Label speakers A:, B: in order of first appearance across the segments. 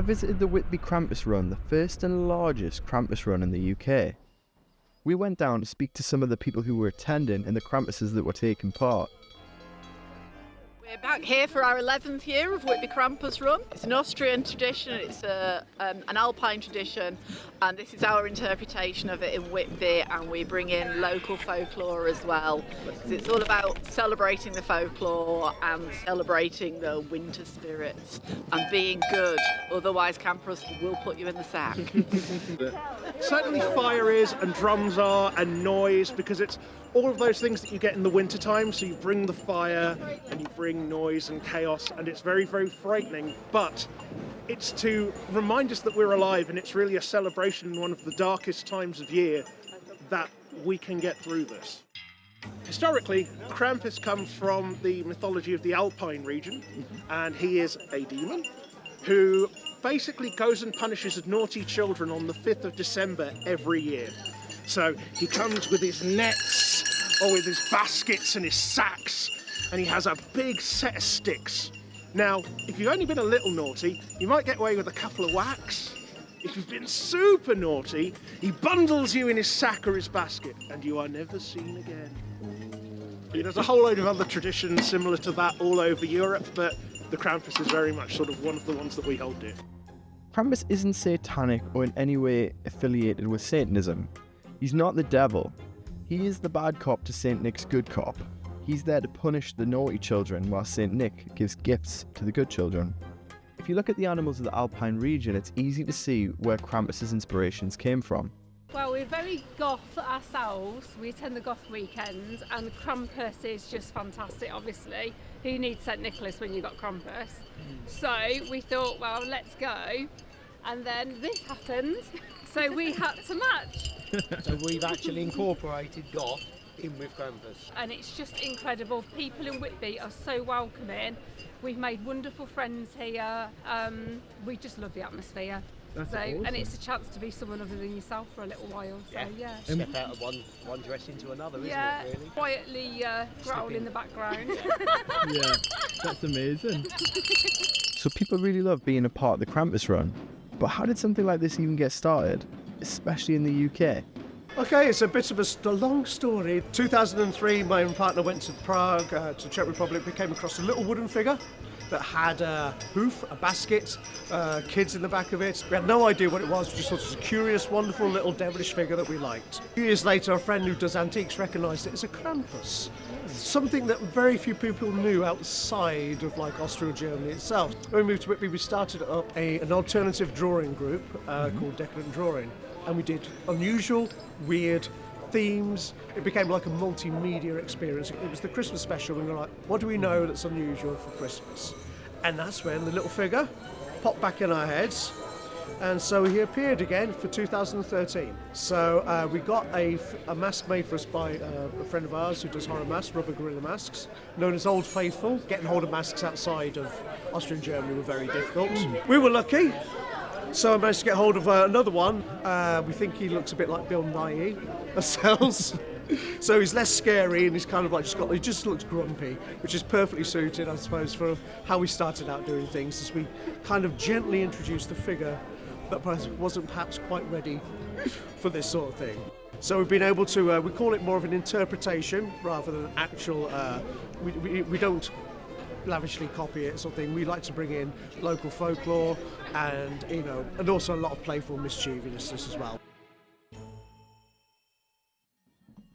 A: visited the Whitby Krampus Run, the first and largest Krampus run in the UK. We went down to speak to some of the people who were attending and the Krampuses that were taking part.
B: We're back here for our 11th year of Whitby Krampus Run. It's an Austrian tradition, it's an alpine tradition, and this is our interpretation of it in Whitby, and we bring in local folklore as well, because it's all about celebrating the folklore and celebrating the winter spirits and being good, otherwise campers will put you in the sack.
C: Certainly fire is, and drums are, and noise, because it's all of those things that you get in the winter time. So you bring the fire and you bring noise and chaos, and it's very, very frightening, but it's to remind us that we're alive, and it's really a celebration in one of the darkest times of year that we can get through this. Historically, Krampus comes from the mythology of the Alpine region, and he is a demon who basically goes and punishes naughty children on the 5th of December every year. So he comes with his nets or with his baskets and his sacks, and he has a big set of sticks. Now, if you've only been a little naughty, you might get away with a couple of whacks. If you've been super naughty, he bundles you in his sack or his basket, and you are never seen again. There's a whole load of other traditions similar to that all over Europe, but the Krampus is very much sort of one of the ones that we hold dear.
A: Krampus isn't satanic or in any way affiliated with Satanism. He's not the devil. He is the bad cop to Saint Nick's good cop. He's there to punish the naughty children while Saint Nick gives gifts to the good children. If you look at the animals of the Alpine region, it's easy to see where Krampus's inspirations came from.
D: Well, we're very goth ourselves. We attend the goth weekend, and Krampus is just fantastic, obviously. Who needs St Nicholas when you've got Krampus? So we thought, well, let's go. And then this happened, so we had to match.
E: So we've actually incorporated goth in with Krampus.
D: And it's just incredible. People in Whitby are so welcoming. We've made wonderful friends here. We just love the atmosphere.
A: That's
D: so,
A: awesome.
D: And it's a chance to be someone other than yourself for a little while. So yeah.
E: Step out of one dress into another, isn't it, really?
D: Quietly growl in the background.
A: Yeah, that's amazing. So people really love being a part of the Krampus Run. But how did something like this even get started, especially in the UK?
C: Okay, it's a bit of a long story. 2003, my partner went to Prague, to Czech Republic. We came across a little wooden figure that had a hoof, a basket, kids in the back of it. We had no idea what it was. We just thought it was a curious, wonderful little devilish figure that we liked. A few years later, a friend who does antiques recognised it as a Krampus. Something that very few people knew outside of like Austria or Germany itself. When we moved to Whitby, we started up an alternative drawing group called Decadent Drawing. And we did unusual, weird themes. It became like a multimedia experience. It was the Christmas special, and we were like, what do we know that's unusual for Christmas? And that's when the little figure popped back in our heads. And so he appeared again for 2013. So we got a mask made for us by a friend of ours who does horror masks, rubber gorilla masks, known as Old Faithful. Getting hold of masks outside of Austria and Germany were very difficult. We were lucky. So I managed to get hold of another one. We think he looks a bit like Bill Nye ourselves. So he's less scary, and he's kind of like he just looks grumpy, which is perfectly suited, I suppose, for how we started out doing things, as we kind of gently introduced the figure that wasn't perhaps quite ready for this sort of thing. So we've been able to, we call it more of an interpretation rather than an actual, we don't lavishly copy it sort of thing. We like to bring in local folklore and, you know, and also a lot of playful mischievousness as well.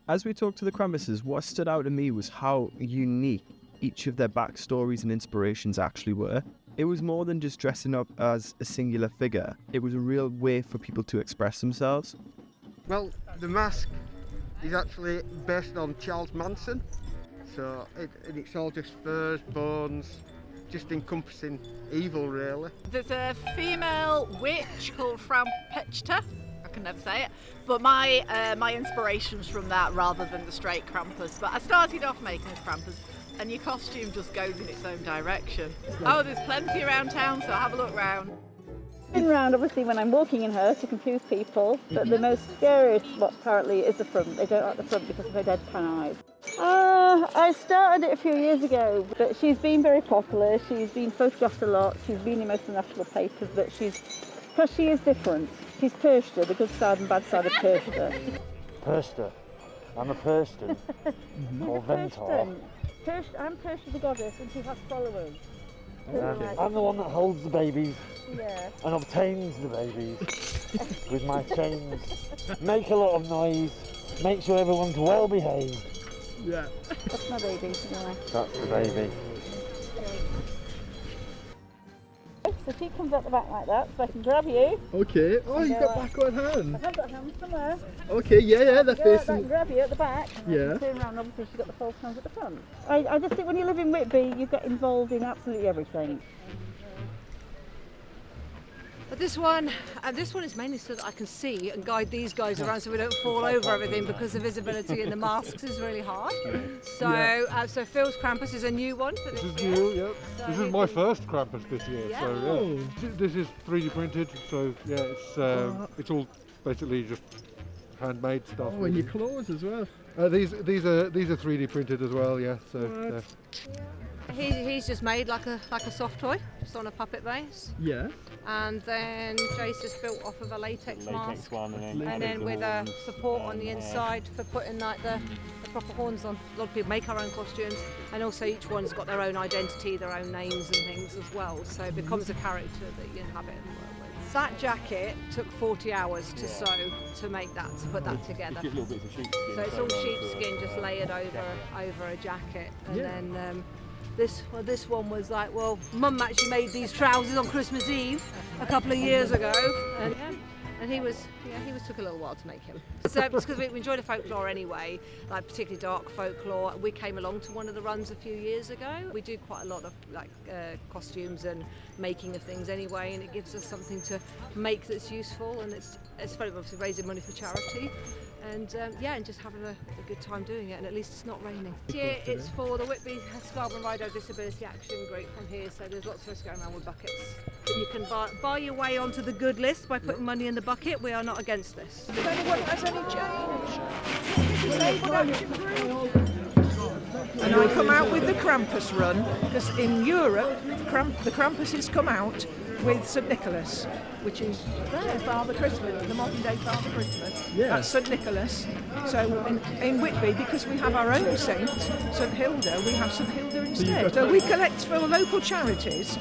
A: As we talked to the Krampuses, what stood out to me was how unique each of their backstories and inspirations actually were. It was more than just dressing up as a singular figure. It was a real way for people to express themselves.
F: Well, the mask is actually based on Charles Manson. So it's all just furs, bones, just encompassing evil, really.
B: There's a female witch called Krampuses. I can never say it. But my inspiration's from that rather than the straight Krampus. But I started off making a Krampus, and your costume just goes in its own direction. Oh, there's plenty around town, so have a look round.
G: Been round obviously when I'm walking in her to confuse people, but the most scariest, what apparently is the front. They don't like the front because of her deadpan eyes. I started it a few years ago, but she's been very popular. She's been photographed a lot. She's been in most of the national papers, but because she is different. She's Pershta, the good side and bad side of Pershta.
H: Pershta. I'm a Pershtan. Or Ventor.
G: I'm Pershta the goddess, and she has followers.
H: I'm the one that holds the babies
G: Yeah.
H: and obtains the babies with my chains. Make a lot of noise. Make sure everyone's well behaved.
A: Yeah.
G: That's my baby. Yeah.
H: That's the baby.
G: So she comes up the back like that, so I can grab you.
A: Okay. Oh, you've got
G: I
A: backward hands.
G: have got hands somewhere.
A: Okay, yeah, they're
G: Go like that
A: facing.
G: and grab you at the back. And
A: Yeah.
G: I can turn around, obviously she's got the false hands at the front. I just think when you live in Whitby, you get involved in absolutely everything.
I: But this one is mainly so that I can see and guide these guys around so we don't fall over everything, because the visibility in the masks is really hard. So, so Phil's Krampus is a new one for this year.
J: New, yep.
I: So
J: This is my first Krampus this year,
I: Yeah.
J: so yeah. This is 3D printed, so yeah, it's all basically just handmade stuff.
A: Oh, and your clothes as well.
J: These are 3D printed as well, yeah. So
I: He's just made like a soft toy, just on a puppet base.
A: Yeah.
I: And then Jay's just built off of a latex mask.
H: one
I: And then with a support on the inside for putting like the proper horns on. A lot of people make our own costumes, and also each one's got their own identity, their own names and things as well, so it becomes a character that you inhabit and work with. That jacket took 40 hours to sew, to make that, to put that together.
H: Just little bits of sheepskin.
I: So it's all sheepskin just layered over a jacket. And then this one was like, well, Mum actually made these trousers on Christmas Eve a couple of years ago, and he took a little while to make him. So it's because we enjoy the folklore anyway, like particularly dark folklore. We came along to one of the runs a few years ago. We do quite a lot of like costumes and making of things anyway, and it gives us something to make that's useful, and it's fun, obviously raising money for charity. And and just having a good time doing it, and at least it's not raining. This year it's for the Whitby Scarborough Rideau Disability Action Group from here, so there's lots of us going around with buckets. But you can buy your way onto the good list by putting money in the bucket. We are not against this.
K: If anyone has any change, disabled action group. And I come out with the Krampus Run, because in Europe the Krampuses come out with St Nicholas, which is their Father Christmas, the modern day Father Christmas.
A: Yeah.
K: That's St Nicholas. So in Whitby, because we have our own saint, St Hilda, we have St Hilda instead. So we collect for local charities.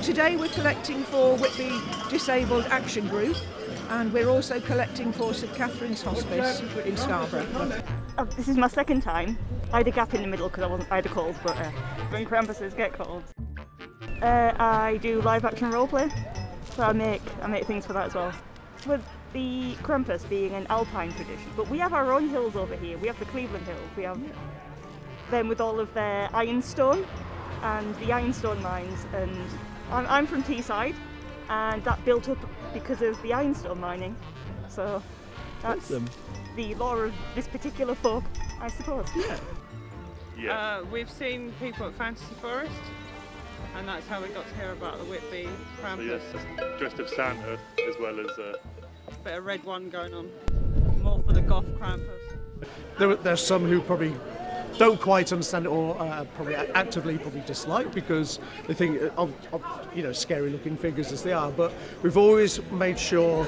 K: Today we're collecting for Whitby Disabled Action Group, and we're also collecting for St Catherine's Hospice in Scarborough.
G: This is my second time. I had a gap in the middle because I had a cold, but when Krampuses get colds. I do live action roleplay, so I make things for that as well. With the Krampus being an alpine tradition, but we have our own hills over here. We have the Cleveland Hills. We have them with all of their ironstone and the ironstone mines. And I'm from Teesside, and that built up because of the ironstone mining. So that's the lore of this particular folk, I suppose.
L: We've seen people at Fantasy Forest, and that's how we got to hear about the Whitby Krampus.
M: Dressed as Santa as well as
L: Bit of red one going on, more for the goth Krampus.
C: There's some who probably don't quite understand it, or probably actively dislike, because they think of scary looking figures as they are. But we've always made sure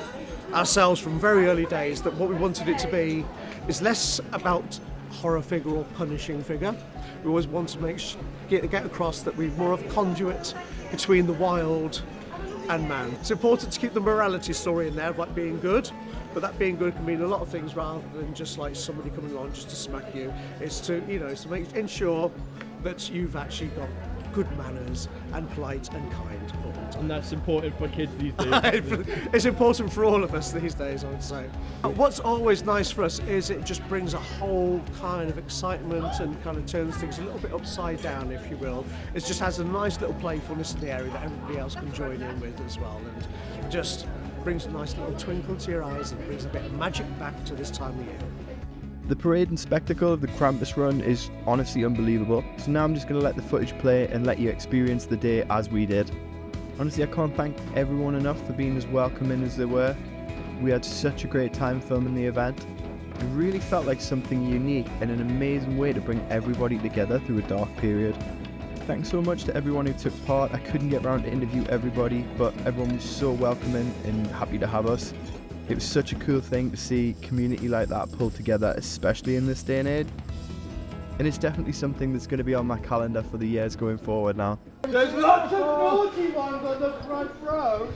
C: ourselves from very early days that what we wanted it to be is less about horror figure or punishing figure. We always want to get across that we're more of a conduit between the wild and man. It's important to keep the morality story in there of like being good, but that being good can mean a lot of things rather than just like somebody coming along just to smack you. It's to ensure that you've actually got good manners and polite and kind all the time.
A: And that's important for kids these days.
C: It's important for all of us these days, I would say. What's always nice for us is it just brings a whole kind of excitement and kind of turns things a little bit upside down, if you will. It just has a nice little playfulness in the area that everybody else can join in with as well, and just brings a nice little twinkle to your eyes and brings a bit of magic back to this time of year.
A: The parade and spectacle of the Krampus Run is honestly unbelievable. So now I'm just going to let the footage play and let you experience the day as we did. Honestly, I can't thank everyone enough for being as welcoming as they were. We had such a great time filming the event. It really felt like something unique and an amazing way to bring everybody together through a dark period. Thanks so much to everyone who took part. I couldn't get around to interview everybody, but everyone was so welcoming and happy to have us. It was such a cool thing to see community like that pulled together, especially in this day and age. And it's definitely something that's going to be on my calendar for the years going forward now.
N: There's lots of naughty ones on the front row.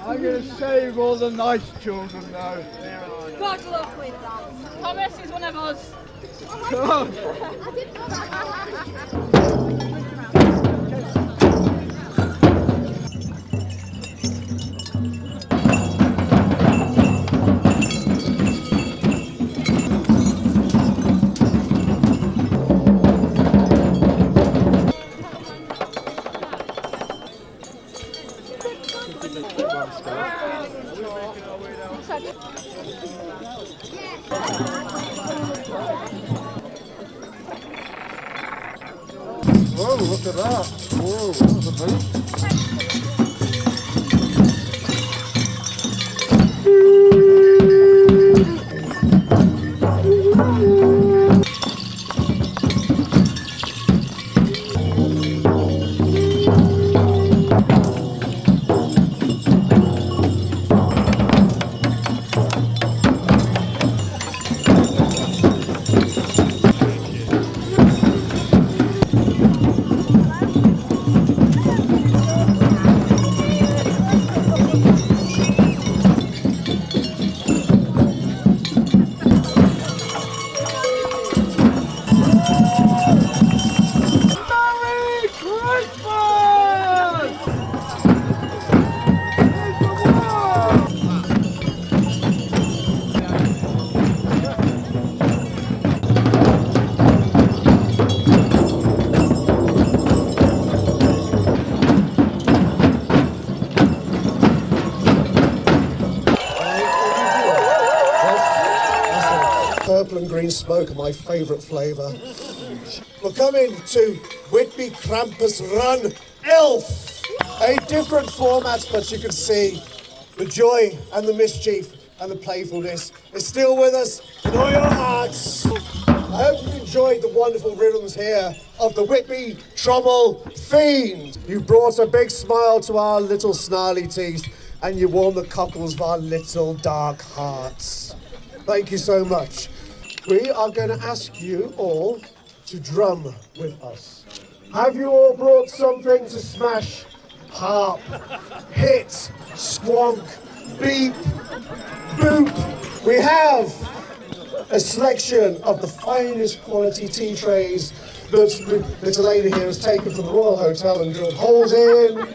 N: I'm going to save all the nice children though.
B: Good luck with that. Thomas is one of us.
N: Whoa, look at that. Whoa, that's amazing.
C: Purple and green smoke are my favourite flavour. We're coming to Whitby Krampus Run Elf. A different format, but you can see the joy and the mischief and the playfulness is still with us in all your hearts. I hope you enjoyed the wonderful rhythms here of the Whitby Trommel Fiend. You brought a big smile to our little snarly teeth and you warmed the cockles of our little dark hearts. Thank you so much. We are going to ask you all to drum with us. Have you all brought something to smash? Harp, hit, squonk, beep, boop. We have a selection of the finest quality tea trays that little lady here has taken from the Royal Hotel and drilled holes in.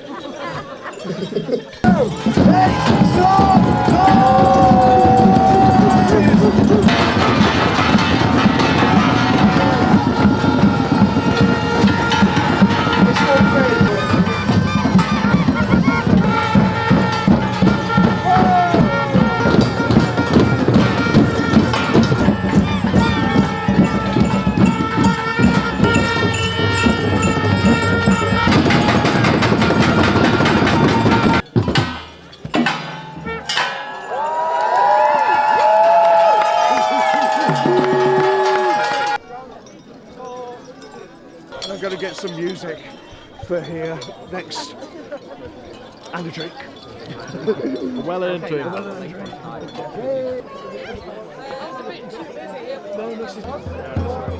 C: I'm going to get some music for here next. And a drink.
A: Well earned drink.
C: No, this is...